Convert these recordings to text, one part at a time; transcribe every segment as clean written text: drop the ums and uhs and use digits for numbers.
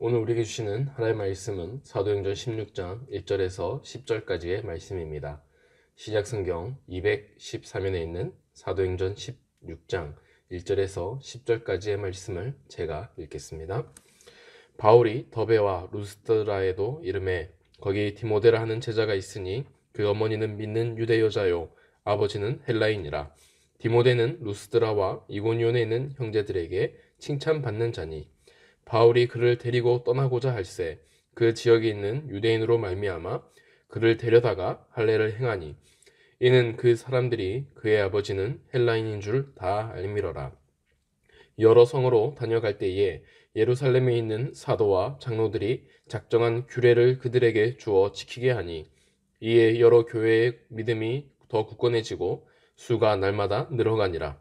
오늘 우리에게 주시는 하나님의 말씀은 사도행전 16장 1절에서 10절까지의 말씀입니다. 신약성경 214면에 있는 사도행전 16장 1절에서 10절까지의 말씀을 제가 읽겠습니다. 바울이 더베와 루스드라에도 이르매 거기 디모데라 하는 제자가 있으니 그 어머니는 믿는 유대 여자요 아버지는 헬라인이라. 디모데는 루스드라와 이고니온에 있는 형제들에게 칭찬받는 자니 바울이 그를 데리고 떠나고자 할새 그 지역에 있는 유대인으로 말미암아 그를 데려다가 할례를 행하니 이는 그 사람들이 그의 아버지는 헬라인인 줄 다 알미러라. 여러 성으로 다녀갈 때에 예루살렘에 있는 사도와 장로들이 작정한 규례를 그들에게 주어 지키게 하니 이에 여러 교회의 믿음이 더 굳건해지고 수가 날마다 늘어가니라.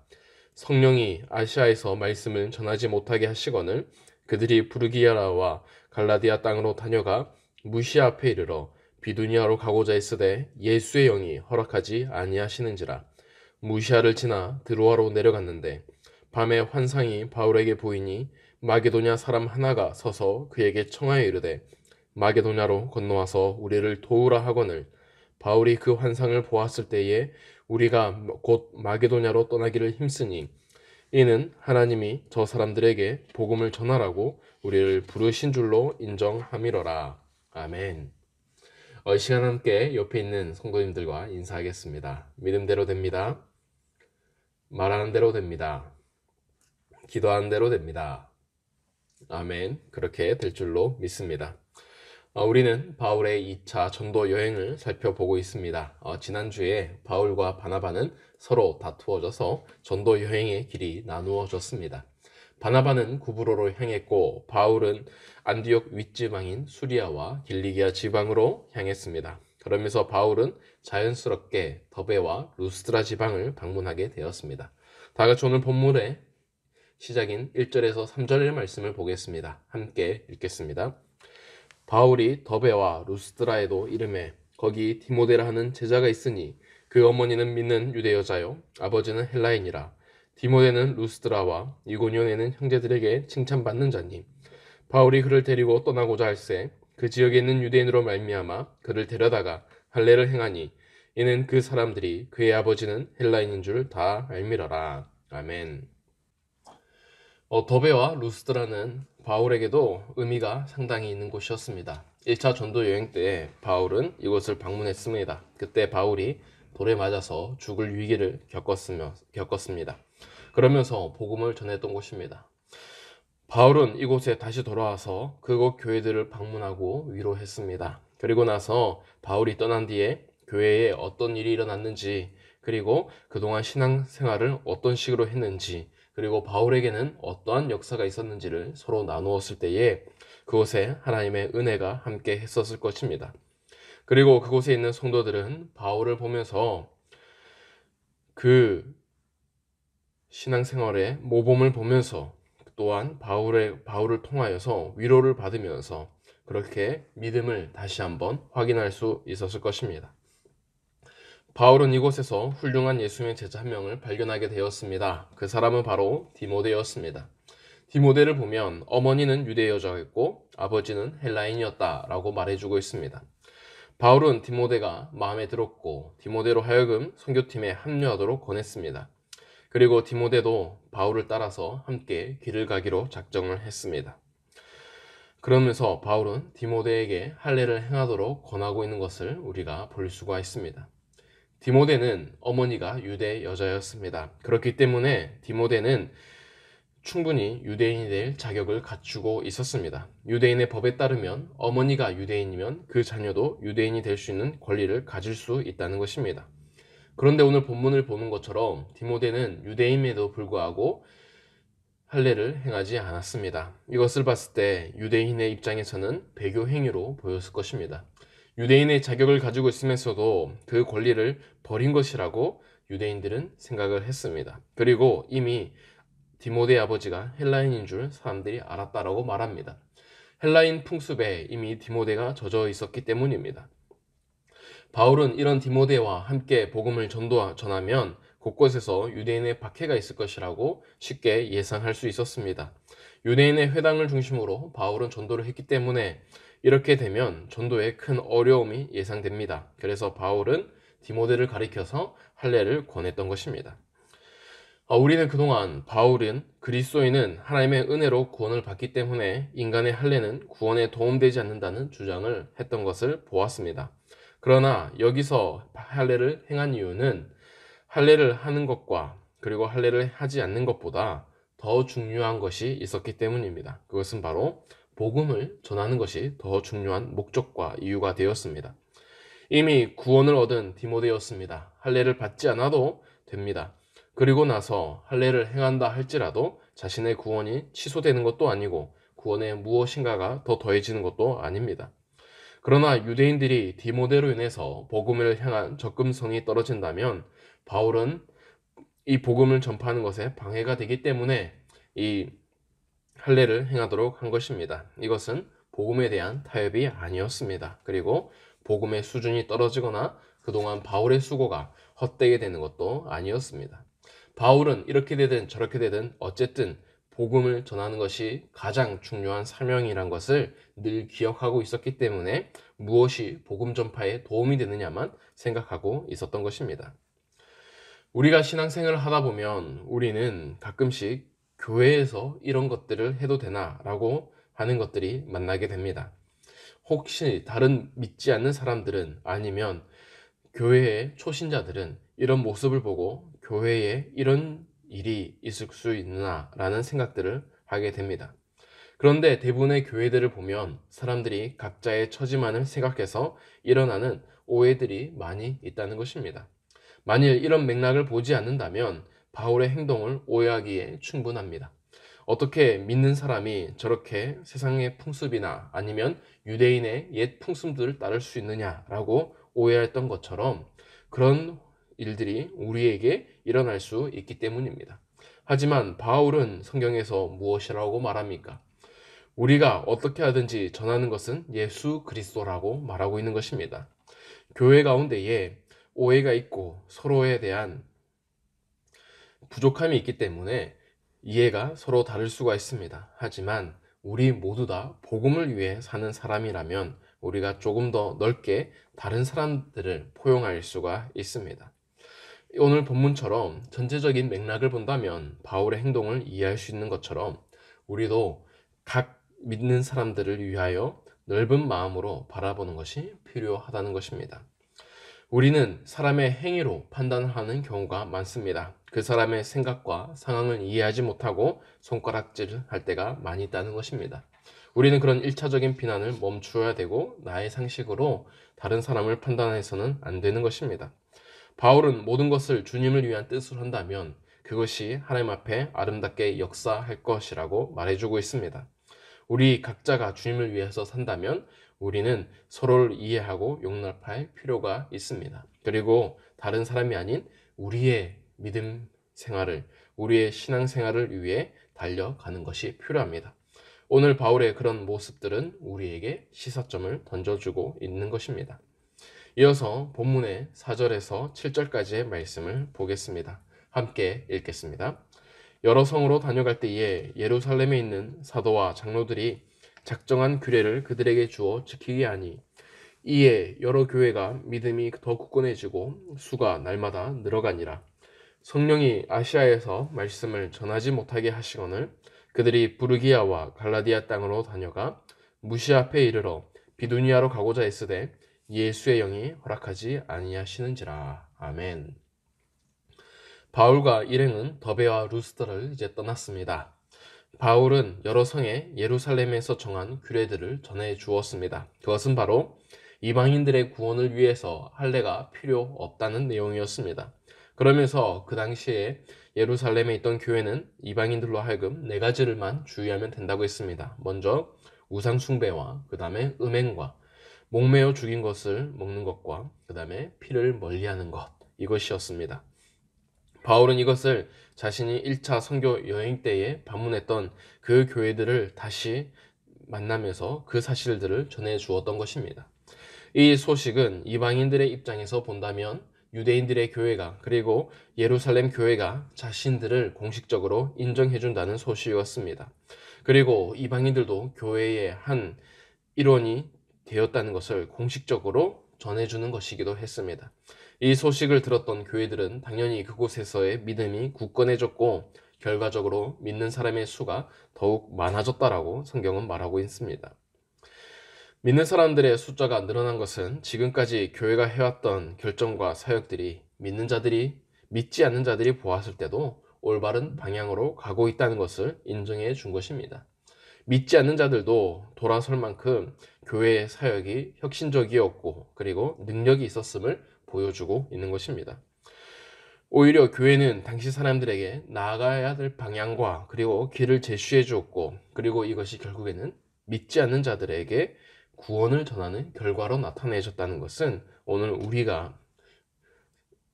성령이 아시아에서 말씀을 전하지 못하게 하시거늘 그들이 부르기아라와 갈라디아 땅으로 다녀가 무시아 앞에 이르러 비두니아로 가고자 했으되 예수의 영이 허락하지 아니하시는지라. 무시아를 지나 드로아로 내려갔는데 밤에 환상이 바울에게 보이니 마게도냐 사람 하나가 서서 그에게 청하여 이르되 마게도냐로 건너와서 우리를 도우라 하거늘 바울이 그 환상을 보았을 때에 우리가 곧 마게도냐로 떠나기를 힘쓰니 이는 하나님이 저 사람들에게 복음을 전하라고 우리를 부르신 줄로 인정함이로라. 아멘. 이 시간 함께 옆에 있는 성도님들과 인사하겠습니다. 믿음대로 됩니다. 말하는 대로 됩니다. 기도하는 대로 됩니다. 아멘. 그렇게 될 줄로 믿습니다. 우리는 바울의 2차 전도 여행을 살펴보고 있습니다. 지난주에 바울과 바나바는 서로 다투어져서 전도 여행의 길이 나누어졌습니다. 바나바는 구브로로 향했고 바울은 안디옥 윗지방인 수리아와 길리기아 지방으로 향했습니다. 그러면서 바울은 자연스럽게 더베와 루스드라 지방을 방문하게 되었습니다. 다 같이 오늘 본문의 시작인 1절에서 3절의 말씀을 보겠습니다. 함께 읽겠습니다. 바울이 더베와 루스드라에도 이르매 거기 디모데라 하는 제자가 있으니 그 어머니는 믿는 유대 여자요 아버지는 헬라인이라. 디모데는 루스드라와 이고니온에는 형제들에게 칭찬받는 자니 바울이 그를 데리고 떠나고자 할새 그 지역에 있는 유대인으로 말미암아 그를 데려다가 할례를 행하니 이는 그 사람들이 그의 아버지는 헬라인인 줄 다 알미러라. 아멘. 더베와 루스드라는 바울에게도 의미가 상당히 있는 곳이었습니다. 1차 전도 여행 때 바울은 이곳을 방문했습니다. 그때 바울이 돌에 맞아서 죽을 위기를 겪었습니다. 그러면서 복음을 전했던 곳입니다. 바울은 이곳에 다시 돌아와서 그곳 교회들을 방문하고 위로했습니다. 그리고 나서 바울이 떠난 뒤에 교회에 어떤 일이 일어났는지, 그리고 그동안 신앙생활을 어떤 식으로 했는지, 그리고 바울에게는 어떠한 역사가 있었는지를 서로 나누었을 때에 그곳에 하나님의 은혜가 함께 했었을 것입니다. 그리고 그곳에 있는 성도들은 바울을 보면서 그 신앙생활의 모범을 보면서 또한 바울을 통하여서 위로를 받으면서 그렇게 믿음을 다시 한번 확인할 수 있었을 것입니다. 바울은 이곳에서 훌륭한 예수님의 제자 한 명을 발견하게 되었습니다. 그 사람은 바로 디모데였습니다. 디모데를 보면 어머니는 유대 여자였고 아버지는 헬라인이었다라고 말해주고 있습니다. 바울은 디모데가 마음에 들었고 디모데로 하여금 선교팀에 합류하도록 권했습니다. 그리고 디모데도 바울을 따라서 함께 길을 가기로 작정을 했습니다. 그러면서 바울은 디모데에게 할례를 행하도록 권하고 있는 것을 우리가 볼 수가 있습니다. 디모데는 어머니가 유대 여자였습니다. 그렇기 때문에 디모데는 충분히 유대인이 될 자격을 갖추고 있었습니다. 유대인의 법에 따르면 어머니가 유대인이면 그 자녀도 유대인이 될 수 있는 권리를 가질 수 있다는 것입니다. 그런데 오늘 본문을 보는 것처럼 디모데는 유대인임에도 불구하고 할례를 행하지 않았습니다. 이것을 봤을 때 유대인의 입장에서는 배교 행위로 보였을 것입니다. 유대인의 자격을 가지고 있으면서도 그 권리를 버린 것이라고 유대인들은 생각을 했습니다. 그리고 이미 디모데의 아버지가 헬라인인 줄 사람들이 알았다라고 말합니다. 헬라인 풍습에 이미 디모데가 젖어 있었기 때문입니다. 바울은 이런 디모데와 함께 복음을 전하면 곳곳에서 유대인의 박해가 있을 것이라고 쉽게 예상할 수 있었습니다. 유대인의 회당을 중심으로 바울은 전도를 했기 때문에 이렇게 되면 전도에 큰 어려움이 예상됩니다. 그래서 바울은 디모데를 가리켜서 할례를 권했던 것입니다. 우리는 그동안 바울은 그리스도인은 하나님의 은혜로 구원을 받기 때문에 인간의 할례는 구원에 도움되지 않는다는 주장을 했던 것을 보았습니다. 그러나 여기서 할례를 행한 이유는 할례를 하는 것과 그리고 할례를 하지 않는 것보다 더 중요한 것이 있었기 때문입니다. 그것은 바로 복음을 전하는 것이 더 중요한 목적과 이유가 되었습니다. 이미 구원을 얻은 디모데였습니다. 할례를 받지 않아도 됩니다. 그리고 나서 할례를 행한다 할지라도 자신의 구원이 취소되는 것도 아니고 구원에 무엇인가가 더 더해지는 것도 아닙니다. 그러나 유대인들이 디모데로 인해서 복음을 향한 접근성이 떨어진다면 바울은 이 복음을 전파하는 것에 방해가 되기 때문에 이 할례를 행하도록 한 것입니다. 이것은 복음에 대한 타협이 아니었습니다. 그리고 복음의 수준이 떨어지거나 그동안 바울의 수고가 헛되게 되는 것도 아니었습니다. 바울은 이렇게 되든 저렇게 되든 어쨌든 복음을 전하는 것이 가장 중요한 사명이란 것을 늘 기억하고 있었기 때문에 무엇이 복음 전파에 도움이 되느냐만 생각하고 있었던 것입니다. 우리가 신앙생활을 하다 보면 우리는 가끔씩 교회에서 이런 것들을 해도 되나 라고 하는 것들이 만나게 됩니다. 혹시 다른 믿지 않는 사람들은 아니면 교회의 초신자들은 이런 모습을 보고 교회에 이런 일이 있을 수 있나 라는 생각들을 하게 됩니다. 그런데 대부분의 교회들을 보면 사람들이 각자의 처지만을 생각해서 일어나는 오해들이 많이 있다는 것입니다. 만일 이런 맥락을 보지 않는다면 바울의 행동을 오해하기에 충분합니다. 어떻게 믿는 사람이 저렇게 세상의 풍습이나 아니면 유대인의 옛 풍습들을 따를 수 있느냐라고 오해했던 것처럼 그런 일들이 우리에게 일어날 수 있기 때문입니다. 하지만 바울은 성경에서 무엇이라고 말합니까? 우리가 어떻게 하든지 전하는 것은 예수 그리스도라고 말하고 있는 것입니다. 교회 가운데에 오해가 있고 서로에 대한 부족함이 있기 때문에 이해가 서로 다를 수가 있습니다. 하지만 우리 모두 다 복음을 위해 사는 사람이라면 우리가 조금 더 넓게 다른 사람들을 포용할 수가 있습니다. 오늘 본문처럼 전체적인 맥락을 본다면 바울의 행동을 이해할 수 있는 것처럼 우리도 각 믿는 사람들을 위하여 넓은 마음으로 바라보는 것이 필요하다는 것입니다. 우리는 사람의 행위로 판단을 하는 경우가 많습니다. 그 사람의 생각과 상황을 이해하지 못하고 손가락질을 할 때가 많이 있다는 것입니다. 우리는 그런 1차적인 비난을 멈추어야 되고 나의 상식으로 다른 사람을 판단해서는 안 되는 것입니다. 바울은 모든 것을 주님을 위한 뜻으로 한다면 그것이 하나님 앞에 아름답게 역사할 것이라고 말해주고 있습니다. 우리 각자가 주님을 위해서 산다면 우리는 서로를 이해하고 용납할 필요가 있습니다. 그리고 다른 사람이 아닌 우리의 믿음 생활을, 우리의 신앙 생활을 위해 달려가는 것이 필요합니다. 오늘 바울의 그런 모습들은 우리에게 시사점을 던져주고 있는 것입니다. 이어서 본문의 4절에서 7절까지의 말씀을 보겠습니다. 함께 읽겠습니다. 여러 성으로 다녀갈 때에 예루살렘에 있는 사도와 장로들이 작정한 규례를 그들에게 주어 지키게 하니 이에 여러 교회가 믿음이 더 굳건해지고 수가 날마다 늘어가니라. 성령이 아시아에서 말씀을 전하지 못하게 하시거늘 그들이 부르기아와 갈라디아 땅으로 다녀가 무시아 앞에 이르러 비두니아로 가고자 했으되 예수의 영이 허락하지 아니하시는지라. 아멘. 바울과 일행은 더베와 루스드를 이제 떠났습니다. 바울은 여러 성에 예루살렘에서 정한 규례들을 전해 주었습니다. 그것은 바로 이방인들의 구원을 위해서 할례가 필요 없다는 내용이었습니다. 그러면서 그 당시에 예루살렘에 있던 교회는 이방인들로 하여금 4가지를만 주의하면 된다고 했습니다. 먼저 우상 숭배와 그 다음에 음행과 목매어 죽인 것을 먹는 것과 그 다음에 피를 멀리하는 것, 이것이었습니다. 바울은 이것을 자신이 1차 선교 여행 때에 방문했던 그 교회들을 다시 만나면서 그 사실들을 전해 주었던 것입니다. 이 소식은 이방인들의 입장에서 본다면 유대인들의 교회가 그리고 예루살렘 교회가 자신들을 공식적으로 인정해 준다는 소식이었습니다. 그리고 이방인들도 교회의 한 일원이 되었다는 것을 공식적으로 전해주는 것이기도 했습니다. 이 소식을 들었던 교회들은 당연히 그곳에서의 믿음이 굳건해졌고 결과적으로 믿는 사람의 수가 더욱 많아졌다라고 성경은 말하고 있습니다. 믿는 사람들의 숫자가 늘어난 것은 지금까지 교회가 해왔던 결정과 사역들이 믿지 않는 자들이 보았을 때도 올바른 방향으로 가고 있다는 것을 인정해 준 것입니다. 믿지 않는 자들도 돌아설 만큼 교회의 사역이 혁신적이었고 그리고 능력이 있었음을 보여주고 있는 것입니다. 오히려 교회는 당시 사람들에게 나아가야 될 방향과 그리고 길을 제시해 주었고 그리고 이것이 결국에는 믿지 않는 자들에게 구원을 전하는 결과로 나타내졌다는 것은 오늘 우리가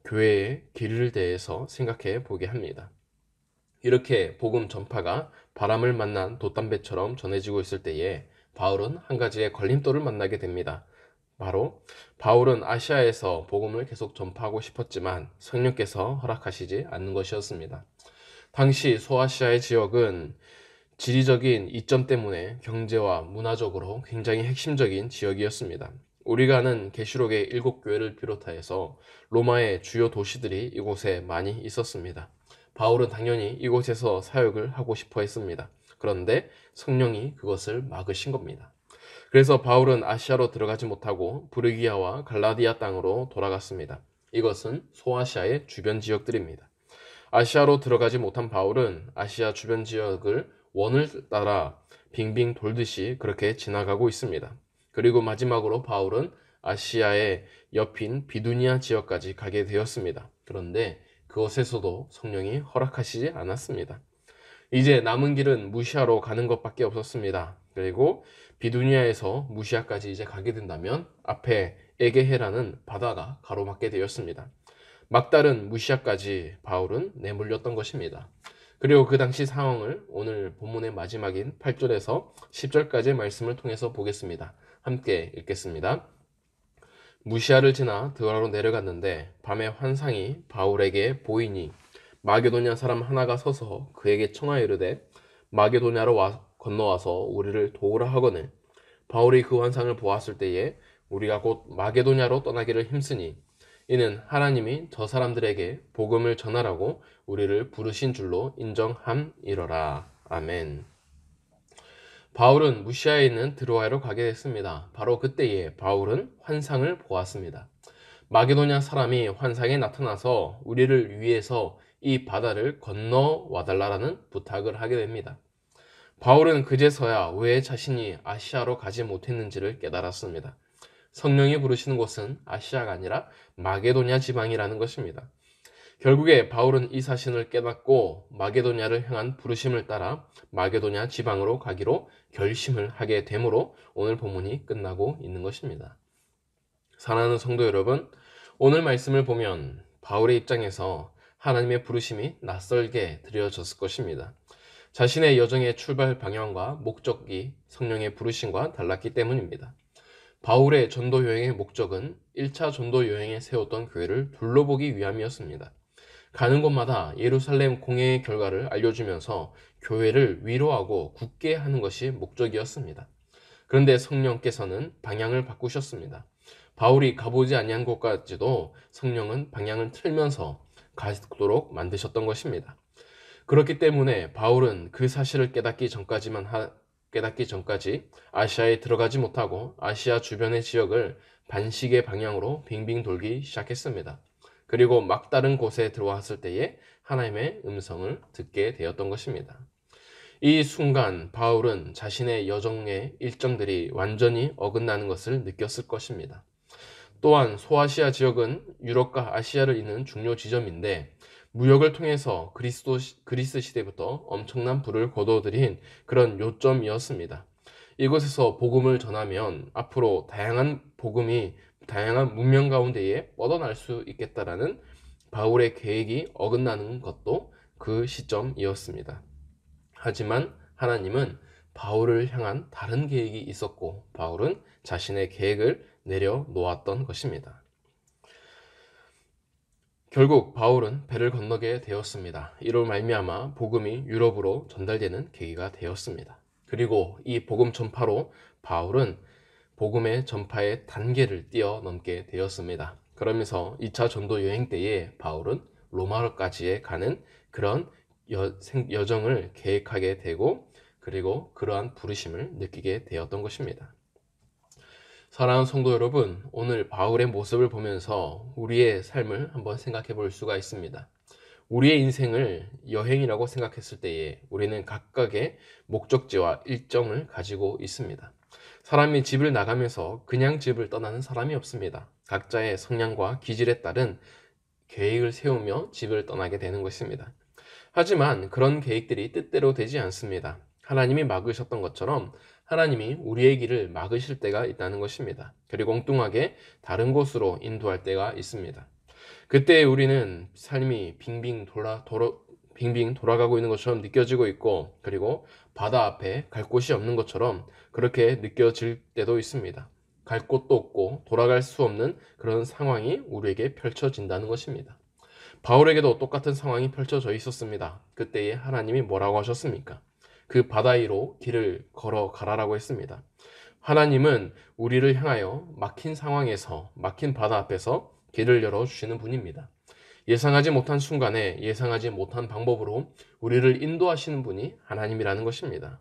교회의 길을 대해서 생각해 보게 합니다. 이렇게 복음 전파가 바람을 만난 돛담배처럼 전해지고 있을 때에 바울은 한 가지의 걸림돌을 만나게 됩니다. 바로 바울은 아시아에서 복음을 계속 전파하고 싶었지만 성령께서 허락하시지 않는 것이었습니다. 당시 소아시아의 지역은 지리적인 이점 때문에 경제와 문화적으로 굉장히 핵심적인 지역이었습니다. 우리가 아는 계시록의 7교회를 비롯하여서 로마의 주요 도시들이 이곳에 많이 있었습니다. 바울은 당연히 이곳에서 사역을 하고 싶어 했습니다. 그런데 성령이 그것을 막으신 겁니다. 그래서 바울은 아시아로 들어가지 못하고 부르기아와 갈라디아 땅으로 돌아갔습니다. 이것은 소아시아의 주변 지역들입니다. 아시아로 들어가지 못한 바울은 아시아 주변 지역을 원을 따라 빙빙 돌듯이 그렇게 지나가고 있습니다. 그리고 마지막으로 바울은 아시아의 옆인 비두니아 지역까지 가게 되었습니다. 그런데 그곳에서도 성령이 허락하시지 않았습니다. 이제 남은 길은 무시아로 가는 것밖에 없었습니다. 그리고 비두니아에서 무시아까지 이제 가게 된다면 앞에 에게해라는 바다가 가로막게 되었습니다. 막다른 무시아까지 바울은 내몰렸던 것입니다. 그리고 그 당시 상황을 오늘 본문의 마지막인 8절에서 10절까지의 말씀을 통해서 보겠습니다. 함께 읽겠습니다. 무시아를 지나 드라로 내려갔는데 밤에 환상이 바울에게 보이니 마게도냐 사람 하나가 서서 그에게 청하여 이르되 마게도냐로 건너와서 우리를 도우라 하거늘 바울이 그 환상을 보았을 때에 우리가 곧 마게도냐로 떠나기를 힘쓰니 이는 하나님이 저 사람들에게 복음을 전하라고 우리를 부르신 줄로 인정함이러라. 아멘. 바울은 무시아에 있는 드로아로 가게 됐습니다. 바로 그때에 바울은 환상을 보았습니다. 마게도냐 사람이 환상에 나타나서 우리를 위해서 이 바다를 건너와 달라라는 부탁을 하게 됩니다. 바울은 그제서야 왜 자신이 아시아로 가지 못했는지를 깨달았습니다. 성령이 부르시는 곳은 아시아가 아니라 마게도냐 지방이라는 것입니다. 결국에 바울은 이 사실을 깨닫고 마게도냐를 향한 부르심을 따라 마게도냐 지방으로 가기로 결심을 하게 되므로 오늘 본문이 끝나고 있는 것입니다. 사랑하는 성도 여러분, 오늘 말씀을 보면 바울의 입장에서 하나님의 부르심이 낯설게 드려졌을 것입니다. 자신의 여정의 출발 방향과 목적이 성령의 부르심과 달랐기 때문입니다. 바울의 전도 여행의 목적은 1차 전도 여행에 세웠던 교회를 둘러보기 위함이었습니다. 가는 곳마다 예루살렘 공회의 결과를 알려주면서 교회를 위로하고 굳게 하는 것이 목적이었습니다. 그런데 성령께서는 방향을 바꾸셨습니다. 바울이 가보지 아니한 곳까지도 성령은 방향을 틀면서 가도록 만드셨던 것입니다. 그렇기 때문에 바울은 그 사실을 깨닫기 전까지 아시아에 들어가지 못하고 아시아 주변의 지역을 반시계 방향으로 빙빙 돌기 시작했습니다. 그리고 막다른 곳에 들어왔을 때에 하나님의 음성을 듣게 되었던 것입니다. 이 순간 바울은 자신의 여정의 일정들이 완전히 어긋나는 것을 느꼈을 것입니다. 또한 소아시아 지역은 유럽과 아시아를 잇는 중요 지점인데 무역을 통해서 그리스 시대부터 엄청난 부를 거둬들인 그런 요점이었습니다. 이곳에서 복음을 전하면 앞으로 다양한 문명 가운데에 뻗어날 수 있겠다라는 바울의 계획이 어긋나는 것도 그 시점이었습니다. 하지만 하나님은 바울을 향한 다른 계획이 있었고 바울은 자신의 계획을 내려놓았던 것입니다. 결국 바울은 배를 건너게 되었습니다. 이로 말미암아 복음이 유럽으로 전달되는 계기가 되었습니다. 그리고 이 복음 전파로 바울은 복음의 전파의 단계를 뛰어넘게 되었습니다. 그러면서 2차 전도 여행 때에 바울은 로마까지 가는 그런 여정을 계획하게 되고, 그리고 그러한 부르심을 느끼게 되었던 것입니다. 사랑하는 성도 여러분, 오늘 바울의 모습을 보면서 우리의 삶을 한번 생각해 볼 수가 있습니다. 우리의 인생을 여행이라고 생각했을 때에 우리는 각각의 목적지와 일정을 가지고 있습니다. 사람이 집을 나가면서 그냥 집을 떠나는 사람이 없습니다. 각자의 성향과 기질에 따른 계획을 세우며 집을 떠나게 되는 것입니다. 하지만 그런 계획들이 뜻대로 되지 않습니다. 하나님이 막으셨던 것처럼 하나님이 우리의 길을 막으실 때가 있다는 것입니다. 그리고 엉뚱하게 다른 곳으로 인도할 때가 있습니다. 그때 우리는 삶이 빙빙 돌아가고 있는 것처럼 느껴지고 있고, 그리고 바다 앞에 갈 곳이 없는 것처럼 그렇게 느껴질 때도 있습니다. 갈 곳도 없고 돌아갈 수 없는 그런 상황이 우리에게 펼쳐진다는 것입니다. 바울에게도 똑같은 상황이 펼쳐져 있었습니다. 그때에 하나님이 뭐라고 하셨습니까? 그 바다 위로 길을 걸어가라라고 했습니다. 하나님은 우리를 향하여 막힌 상황에서, 막힌 바다 앞에서 길을 열어주시는 분입니다. 예상하지 못한 순간에 예상하지 못한 방법으로 우리를 인도하시는 분이 하나님이라는 것입니다.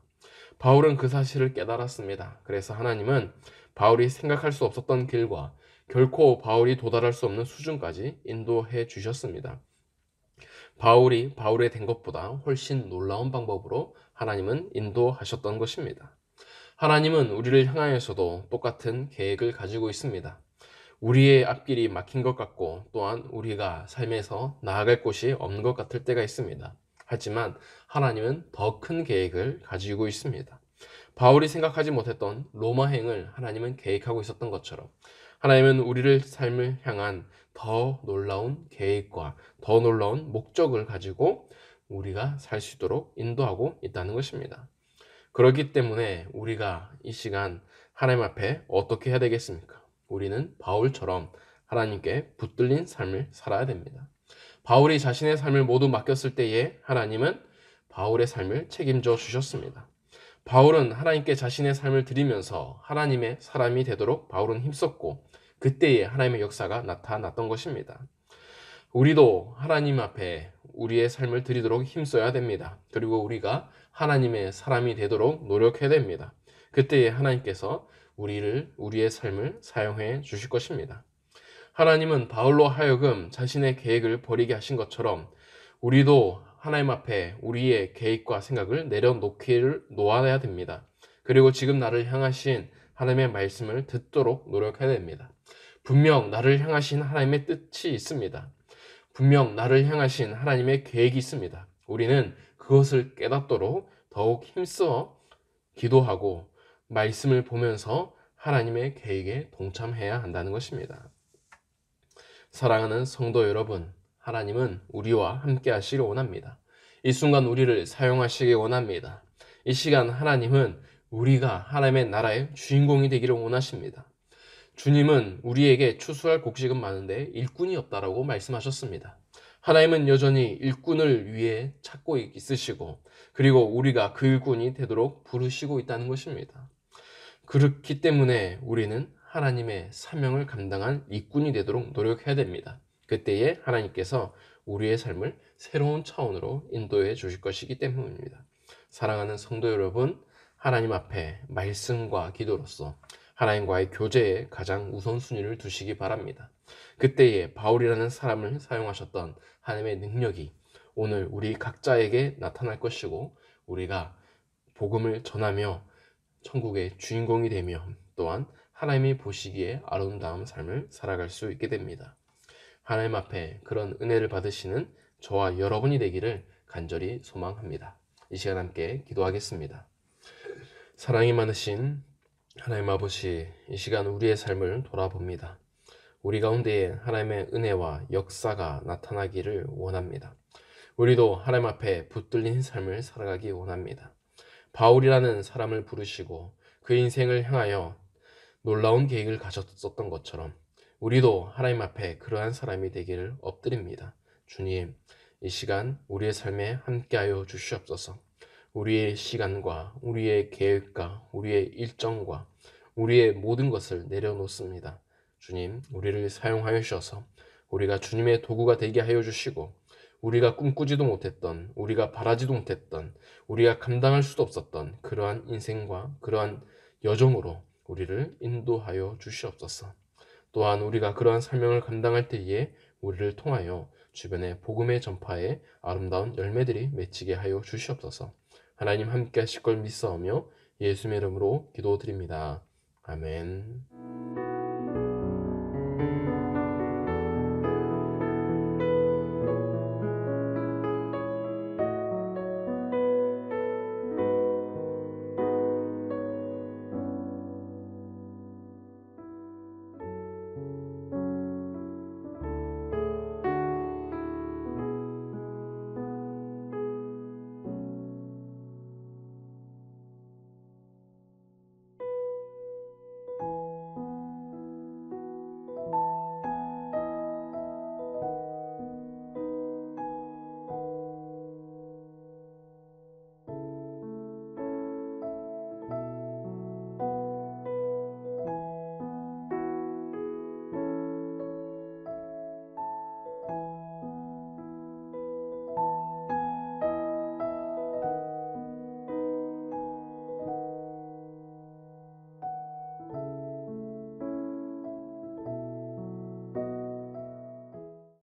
바울은 그 사실을 깨달았습니다. 그래서 하나님은 바울이 생각할 수 없었던 길과 결코 바울이 도달할 수 없는 수준까지 인도해 주셨습니다. 바울이 된 것보다 훨씬 놀라운 방법으로 하나님은 인도하셨던 것입니다. 하나님은 우리를 향하여서도 똑같은 계획을 가지고 있습니다. 우리의 앞길이 막힌 것 같고, 또한 우리가 삶에서 나아갈 곳이 없는 것 같을 때가 있습니다. 하지만 하나님은 더 큰 계획을 가지고 있습니다. 바울이 생각하지 못했던 로마행을 하나님은 계획하고 있었던 것처럼, 하나님은 우리를 삶을 향한 더 놀라운 계획과 더 놀라운 목적을 가지고 우리가 살 수 있도록 인도하고 있다는 것입니다. 그렇기 때문에 우리가 이 시간 하나님 앞에 어떻게 해야 되겠습니까? 우리는 바울처럼 하나님께 붙들린 삶을 살아야 됩니다. 바울이 자신의 삶을 모두 맡겼을 때에 하나님은 바울의 삶을 책임져 주셨습니다. 바울은 하나님께 자신의 삶을 드리면서 하나님의 사람이 되도록 바울은 힘썼고, 그때에 하나님의 역사가 나타났던 것입니다. 우리도 하나님 앞에 우리의 삶을 드리도록 힘써야 됩니다. 그리고 우리가 하나님의 사람이 되도록 노력해야 됩니다. 그때에 하나님께서 우리의 삶을 사용해 주실 것입니다. 하나님은 바울로 하여금 자신의 계획을 버리게 하신 것처럼 우리도 하나님 앞에 우리의 계획과 생각을 놓아야 됩니다. 그리고 지금 나를 향하신 하나님의 말씀을 듣도록 노력해야 됩니다. 분명 나를 향하신 하나님의 뜻이 있습니다. 분명 나를 향하신 하나님의 계획이 있습니다. 우리는 그것을 깨닫도록 더욱 힘써 기도하고 말씀을 보면서 하나님의 계획에 동참해야 한다는 것입니다. 사랑하는 성도 여러분, 하나님은 우리와 함께 하시길 원합니다. 이 순간 우리를 사용하시길 원합니다. 이 시간 하나님은 우리가 하나님의 나라의 주인공이 되기를 원하십니다. 주님은 우리에게 추수할 곡식은 많은데 일꾼이 없다라고 말씀하셨습니다. 하나님은 여전히 일꾼을 위해 찾고 있으시고, 그리고 우리가 그 일꾼이 되도록 부르시고 있다는 것입니다. 그렇기 때문에 우리는 하나님의 사명을 감당한 일꾼이 되도록 노력해야 됩니다. 그때에 하나님께서 우리의 삶을 새로운 차원으로 인도해 주실 것이기 때문입니다. 사랑하는 성도 여러분, 하나님 앞에 말씀과 기도로서 하나님과의 교제에 가장 우선순위를 두시기 바랍니다. 그때에 바울이라는 사람을 사용하셨던 하나님의 능력이 오늘 우리 각자에게 나타날 것이고, 우리가 복음을 전하며 천국의 주인공이 되며 또한 하나님이 보시기에 아름다운 삶을 살아갈 수 있게 됩니다. 하나님 앞에 그런 은혜를 받으시는 저와 여러분이 되기를 간절히 소망합니다. 이 시간 함께 기도하겠습니다. 사랑이 많으신 하나님 아버지, 이 시간 우리의 삶을 돌아봅니다. 우리 가운데에 하나님의 은혜와 역사가 나타나기를 원합니다. 우리도 하나님 앞에 붙들린 삶을 살아가기 원합니다. 바울이라는 사람을 부르시고 그 인생을 향하여 놀라운 계획을 가졌었던 것처럼 우리도 하나님 앞에 그러한 사람이 되기를 엎드립니다. 주님, 이 시간 우리의 삶에 함께하여 주시옵소서. 우리의 시간과 우리의 계획과 우리의 일정과 우리의 모든 것을 내려놓습니다. 주님, 우리를 사용하여 주셔서 우리가 주님의 도구가 되게 하여 주시고 우리가 꿈꾸지도 못했던, 우리가 바라지도 못했던, 우리가 감당할 수도 없었던 그러한 인생과 그러한 여정으로 우리를 인도하여 주시옵소서. 또한 우리가 그러한 사명을 감당할 때에 우리를 통하여 주변의 복음의 전파에 아름다운 열매들이 맺히게 하여 주시옵소서. 하나님 함께 하실 걸 믿사오며 예수님의 이름으로 기도드립니다. 아멘.